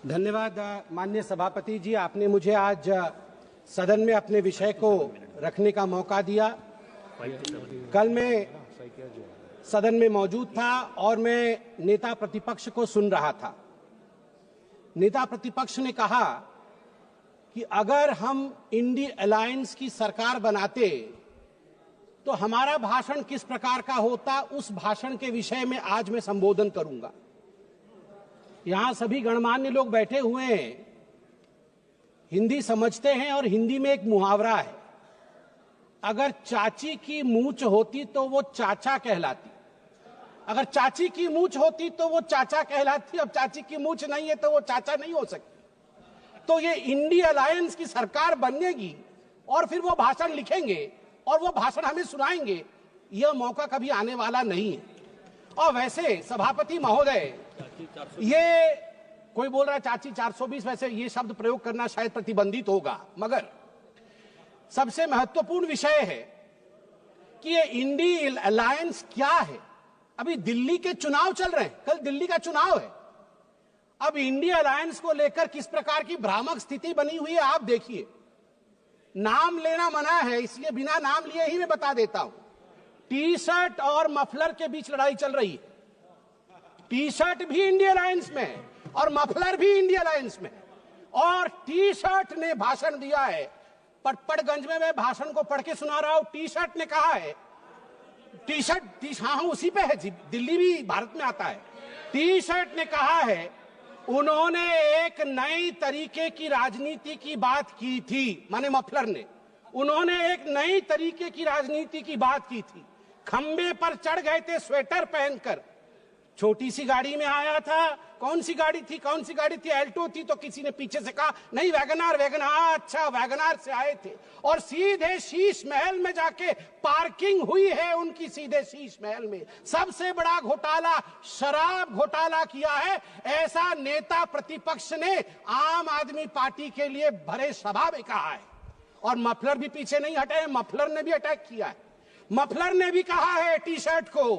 धन्यवाद माननीय सभापति जी, आपने मुझे आज सदन में अपने विषय को रखने का मौका दिया। कल मैं सदन में मौजूद था और मैं नेता प्रतिपक्ष को सुन रहा था। नेता प्रतिपक्ष ने कहा कि अगर हम इंडी अलायंस की सरकार बनाते तो हमारा भाषण किस प्रकार का होता, उस भाषण के विषय में आज मैं संबोधन करूंगा। यहां सभी गणमान्य लोग बैठे हुए हैं, हिंदी समझते हैं और हिंदी में एक मुहावरा है, अगर चाची की मूंछ होती तो वो चाचा कहलाती, अगर चाची की मूंछ होती तो वो चाचा कहलाती, अब चाची की मूंछ नहीं है तो वो चाचा नहीं हो सकती। तो ये इंडी अलायंस की सरकार बनेगी और फिर वो भाषण लिखेंगे और वो भाषण हमें सुनाएंगे, यह मौका कभी आने वाला नहीं है। और वैसे सभापति महोदय, ये कोई बोल रहा है चाची 420, वैसे ये शब्द प्रयोग करना शायद प्रतिबंधित होगा, मगर सबसे महत्वपूर्ण विषय है कि ये इंडी अलायंस क्या है। अभी दिल्ली के चुनाव चल रहे हैं, कल दिल्ली का चुनाव है। अब इंडी अलायंस को लेकर किस प्रकार की भ्रामक स्थिति बनी हुई है आप देखिए। नाम लेना मना है, इसलिए बिना नाम लिए ही मैं बता देता हूं। टी शर्ट और मफलर के बीच लड़ाई चल रही है। टी शर्ट भी इंडिया अलायंस में है और मफलर भी इंडिया अलायंस में है। और टी शर्ट ने भाषण दिया है, पटपड़गंज में मैं भाषण को पढ़ के सुना रहा हूं। टी शर्ट ने कहा है, टी शर्ट हाँ उसी पे है जी, दिल्ली भी भारत में आता है। टी शर्ट ने कहा है, उन्होंने एक नई तरीके की राजनीति की बात की थी, माने मफलर ने, उन्होंने एक नई तरीके की राजनीति की बात की थी। खंबे पर चढ़ गए थे स्वेटर पहनकर, छोटी सी गाड़ी में आया था। कौन सी गाड़ी थी, कौन सी गाड़ी थी, एल्टो थी, तो किसी ने पीछे से कहा नहीं वैगनार, वैगनार, अच्छा वैगनार से आए थे और सीधे शीश महल में जाके पार्किंग हुई है उनकी, सीधे शीश महल में। सबसे बड़ा घोटाला शराब घोटाला किया है, ऐसा नेता प्रतिपक्ष ने आम आदमी पार्टी के लिए भरे सभा में कहा है। और मफलर भी पीछे नहीं हटे, मफलर ने भी अटैक किया है। मफलर ने भी कहा है टी शर्ट को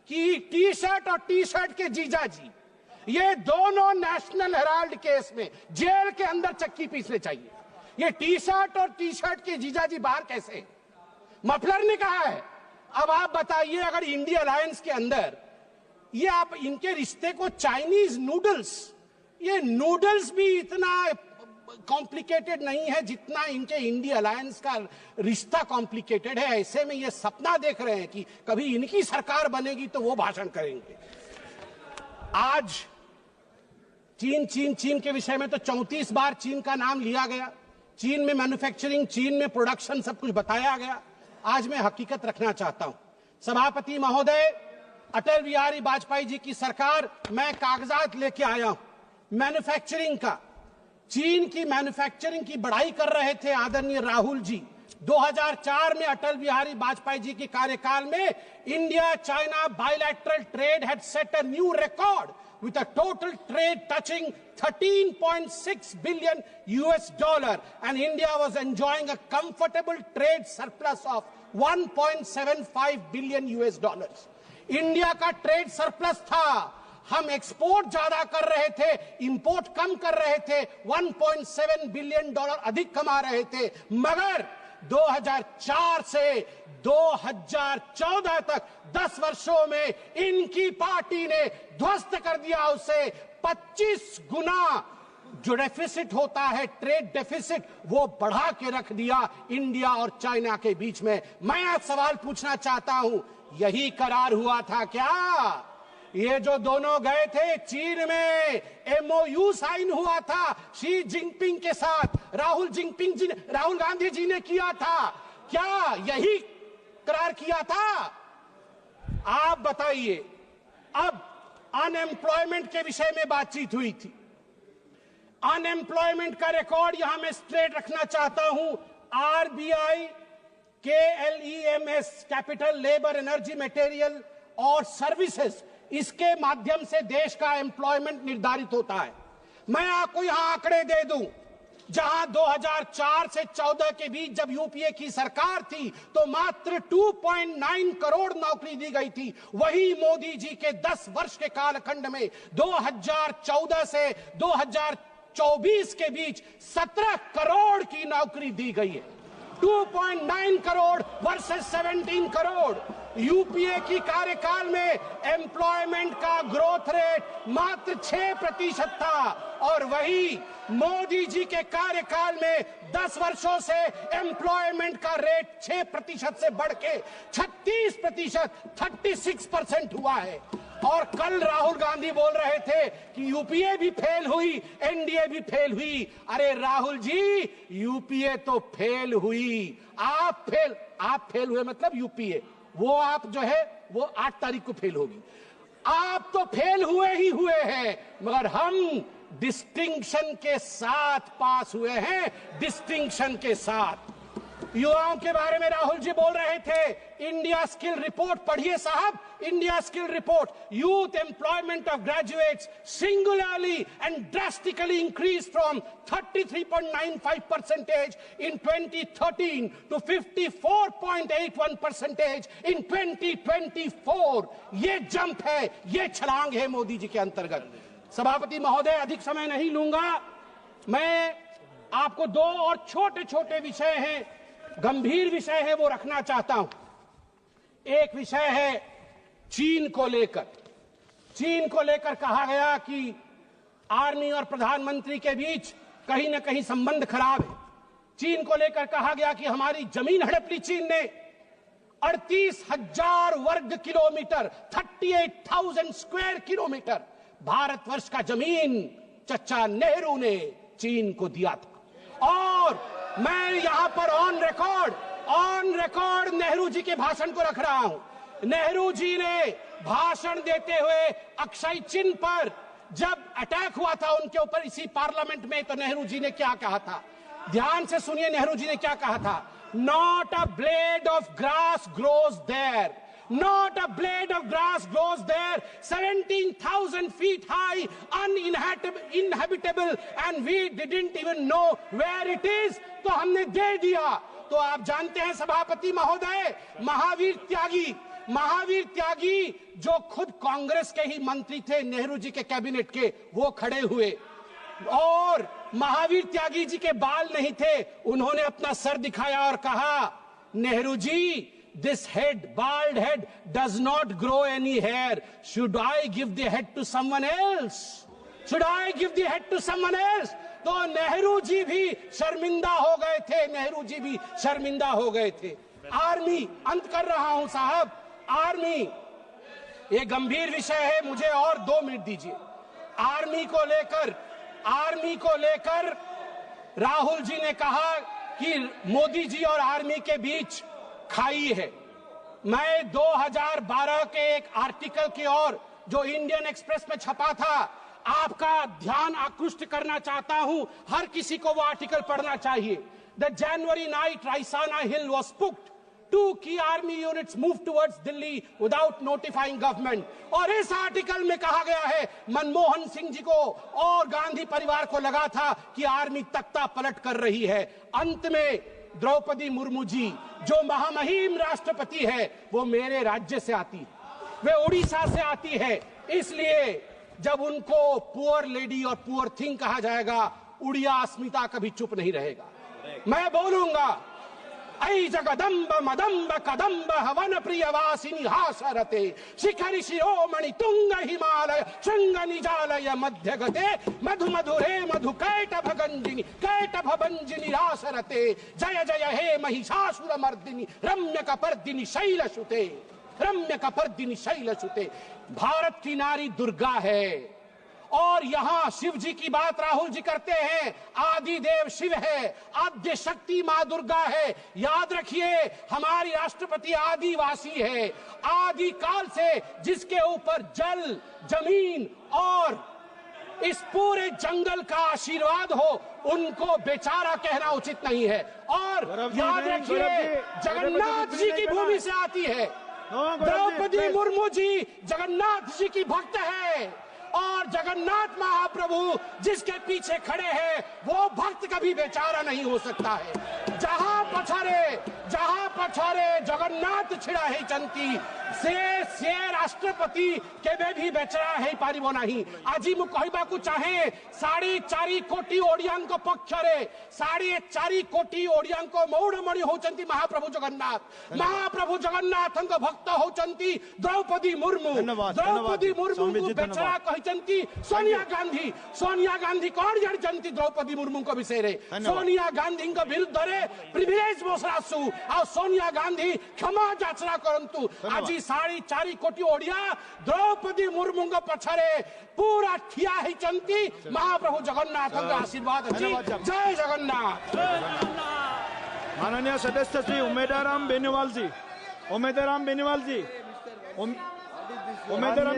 कि टी शर्ट और टी शर्ट के जीजाजी, ये दोनों नेशनल हेराल्ड केस में जेल के अंदर चक्की पीसने चाहिए। ये टी शर्ट और टी शर्ट के जीजाजी बाहर कैसे? मफलर ने कहा है। अब आप बताइए, अगर इंडिया अलायंस के अंदर ये आप इनके रिश्ते को चाइनीज नूडल्स, ये नूडल्स भी इतना कॉम्प्लिकेटेड नहीं है जितना इनके इंडिया अलायंस का रिश्ता कॉम्प्लिकेटेड है। ऐसे में ये सपना देख रहे हैं कि कभी इनकी सरकार बनेगी तो वो भाषण करेंगे। आज चीन के विषय में तो 34 बार चीन का नाम लिया गया, चीन में मैन्युफैक्चरिंग, चीन में प्रोडक्शन, सब कुछ बताया गया। आज मैं हकीकत रखना चाहता हूं। सभापति महोदय, अटल बिहारी वाजपेयी जी की सरकार, मैं कागजात लेके आया हूं मैन्युफैक्चरिंग का। चीन की मैन्युफैक्चरिंग की बढ़ाई कर रहे थे आदरणीय राहुल जी। 2004 में अटल बिहारी वाजपेयी जी के कार्यकाल में India China bilateral trade had set a new record with a total trade touching 13.6 billion US dollar, and India was enjoying a comfortable trade surplus of 1.75 billion US dollars. India का ट्रेड सरप्लस था, हम export ज्यादा कर रहे थे, import कम कर रहे थे, 1.7 बिलियन डॉलर अधिक कमा रहे थे। मगर 2004 से 2014 तक 10 वर्षों में इनकी पार्टी ने ध्वस्त कर दिया उसे। 25 गुना जो डेफिसिट होता है, ट्रेड डेफिसिट, वो बढ़ा के रख दिया इंडिया और चाइना के बीच में। मैं आज सवाल पूछना चाहता हूं, यही करार हुआ था क्या? ये जो दोनों गए थे चीन में, MOU साइन हुआ था शी जिनपिंग के साथ, राहुल गांधी जी ने किया था, क्या यही करार किया था? आप बताइए। अब अनएम्प्लॉयमेंट के विषय में बातचीत हुई थी। अनएम्प्लॉयमेंट का रिकॉर्ड यहां मैं स्ट्रेट रखना चाहता हूं। RBI, KLEMS, capital, labour, energy, material और सर्विसेज, इसके माध्यम से देश का एम्प्लॉयमेंट निर्धारित होता है। मैं आपको यहां आंकड़े दे दूं। जहां 2004 से 14 के बीच जब यूपीए की सरकार थी तो मात्र 2.9 करोड़ नौकरी दी गई थी, वही मोदी जी के 10 वर्ष के कालखंड में 2014 से 2024 के बीच 17 करोड़ की नौकरी दी गई है। 2.9 करोड़ वर्सेस 17 करोड़। यूपीए की कार्यकाल में एम्प्लॉयमेंट का ग्रोथ रेट मात्र 6% था और वही मोदी जी के कार्यकाल में 10 वर्षों से एम्प्लॉयमेंट का रेट 6% से बढ़ के 36%, 36% हुआ है। और कल राहुल गांधी बोल रहे थे कि यूपीए भी फेल हुई, एनडीए भी फेल हुई। अरे राहुल जी, यूपीए तो फेल हुई, आप फेल हुए मतलब यूपीए, वो आप जो है वो 8 तारीख को फेल होगी। आप तो फेल हुए ही हुए हैं, मगर हम डिस्टिंक्शन के साथ पास हुए हैं, डिस्टिंक्शन के साथ। युवाओं के बारे में राहुल जी बोल रहे थे। इंडिया स्किल रिपोर्ट पढ़िए साहब, India skill report. Youth employment of graduates singularly and drastically increase from 33.95% in 2013 to 54.81% in 2024। ये जंप है, ये छलांग है मोदी जी के अंतर्गत। सभापति महोदय, अधिक समय नहीं लूंगा। मैं आपको 2 और छोटे छोटे विषय हैं, गंभीर विषय है, वो रखना चाहता हूं। एक विषय है चीन को लेकर। चीन को लेकर कहा गया कि आर्मी और प्रधानमंत्री के बीच कहीं ना कहीं संबंध खराब है। चीन को लेकर कहा गया कि हमारी जमीन हड़प ली चीन ने। 38,000 वर्ग किलोमीटर, 38,000 स्क्वायर किलोमीटर भारतवर्ष का जमीन चचा नेहरू ने चीन को दिया था। और मैं यहां पर ऑन रिकॉर्ड नेहरू जी के भाषण को रख रहा हूं। नेहरू जी ने भाषण देते हुए अक्षय चिन्ह पर जब अटैक हुआ था उनके ऊपर इसी पार्लियामेंट में, तो नेहरू जी ने क्या कहा था, ध्यान से सुनिए। नेहरू जी ने क्या कहा था? Not a blade of grass grows there, not a blade of grass grows there, 17,000 feet high, uninhabitable, and we didn't even know where it is। तो हमने दे दिया। तो आप जानते हैं सभापति महोदय, महावीर त्यागी जो खुद कांग्रेस के ही मंत्री थे, नेहरू जी के कैबिनेट के, वो खड़े हुए और महावीर त्यागी जी के बाल नहीं थे, उन्होंने अपना सर दिखाया और कहा, Nehru ji, this head, bald head, does not grow any hair. Should I give the head to someone else? Should I give the head to someone else? तो नेहरू जी भी शर्मिंदा हो गए थे, नेहरू जी भी शर्मिंदा हो गए थे। आर्मी, अंत कर रहा हूं साहब, आर्मी ये गंभीर विषय है, मुझे और 2 मिनट दीजिए। आर्मी को लेकर राहुल जी ने कहा कि मोदी जी और आर्मी के बीच खाई है। मैं 2012 के एक आर्टिकल की ओर जो इंडियन एक्सप्रेस में छपा था, आपका ध्यान आकृष्ट करना चाहता हूं। हर किसी को वो आर्टिकल पढ़ना चाहिए। The January night Raisina hill was puked, 2 key army units moved towards Delhi without notifying government। और इस आर्टिकल में कहा गया है, मनमोहन सिंह जी को और गांधी परिवार को लगा था कि आर्मी तख्ता पलट कर रही है। अंत में द्रौपदी मुर्मू जी जो महामहिम राष्ट्रपति है, वो मेरे राज्य से आती है, वे उड़ीसा से आती है। इसलिए जब उनको पुअर लेडी और पुअर थिंग कहा जाएगा, उड़िया अस्मिता कभी चुप नहीं रहेगा। मैं बोलूंगा, ऐ जगदम्ब मदम्ब कदम्ब हवन प्रियवासिनी हासरते, शिखरि शिरोमणि तुंग हिमालय शृंग निजालय मध्य गते, मधु मधुरे मधु कैटभ भंजिनी रासरते, जय जय हे महिषासुर मर्दिनी रम्य कपर्दिनी शैलसुते, रम्य कपर्दिनी शैलसुते। भारत की नारी दुर्गा है। और यहां शिव जी की बात राहुल जी करते हैं, आदि देव शिव है, आद्य शक्ति मां दुर्गा है। याद रखिए, हमारी राष्ट्रपति आदिवासी है, आदि काल से जिसके ऊपर जल, जमीन और इस पूरे जंगल का आशीर्वाद हो, उनको बेचारा कहना उचित नहीं है। और याद रखिए, जगन्नाथ जी की भूमि से आती है। द्रौपदी मुर्मू जी जगन्नाथ जी की भक्त है और जगन्नाथ महाप्रभु जिसके पीछे खड़े हैं वो भक्त कभी बेचारा नहीं हो सकता है। जहां पछारे जगन्नाथ छिड़ा है चंती से राष्ट्रपति केबे भी बेचारा है पारिबो नहीं। आज मु कहबाकू चाहे 4.5 कोटी ओडियांक पक्षरे 4.5 कोटी ओडियांक मौड़मणि होचंती महाप्रभु जगन्नाथ भक्त होचंती द्रौपदी मुर्मू बेचारा कहचंती सोनिया गांधी कौन जानचंती द्रौपदी मुर्मू को विषय रे सोनिया गांधी विरुद्ध रे प्रिविलेज बसरासु आ सोनिया गांधी क्षमा याचना करंतु। आज 4.5 कोटी ओडिया द्रौपदी मुर्मू पछरे पूरा ठिया होचंती महाप्रभु जगन्नाथ आशीर्वाद अछि। जय जगन्नाथ। माननीय सदस्य श्री उमेदाराम बेनीवाल जी